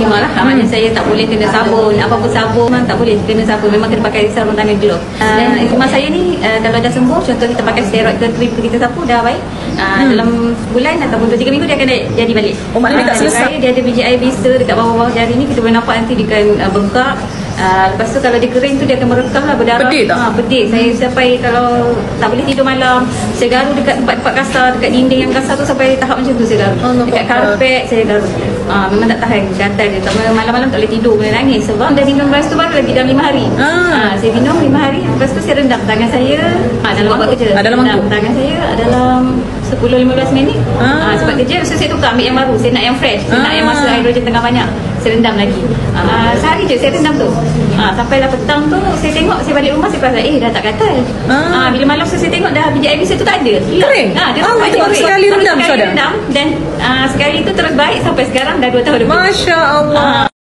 terima lah. Maknanya saya tak boleh kena sabun, apa-apa sabun memang tak boleh kena sabun, memang kena pakai sarung tangan glove. Dan eczema saya ni kalau dah sembuh, contoh kita pakai steroid ke krim kita sapu dah baik, dalam sebulan ataupun 2-3 minggu dia akan jadi balik. Maknanya tak selesai. Dia ada BJI blister dekat bawah-bawah jari ni, kita boleh nampak nanti dia akan bengkak. Lepas tu kalau dia kering tu dia akan merekam lah, berdarah. Pedih tak? Pedih. Saya sampai kalau tak boleh tidur malam, saya garu dekat tempat-tempat kasar, dekat dinding yang kasar tu, sampai tahap macam tu saya garu. Dekat karpet saya garu. Memang tak tahan gatal dia. Malam-malam tak boleh tidur, boleh nangis sebab dah minum lepas tu baru lagi dalam 5 hari. Saya minum 5 hari, lepas tu saya rendam tangan saya dalam buat kerja. Dalam mangkuk. Tangan saya dalam 10-15 minit. Sebab kerja so saya tukar ambil yang baru, saya nak yang fresh, saya nak yang masuk hidrogen tengah banyak, saya rendam lagi. Sehari je saya rendam tu. Sampailah petang tu saya tengok, saya balik rumah saya perasan dah tak gatal. Bila malam saya tengok dah biji air saya tu tak ada. Kering? Dia sampai sekali rendam sekali sudah. rendam dan sekali tu terus baik sampai sekarang dah 2 tahun lebih. Masya Allah.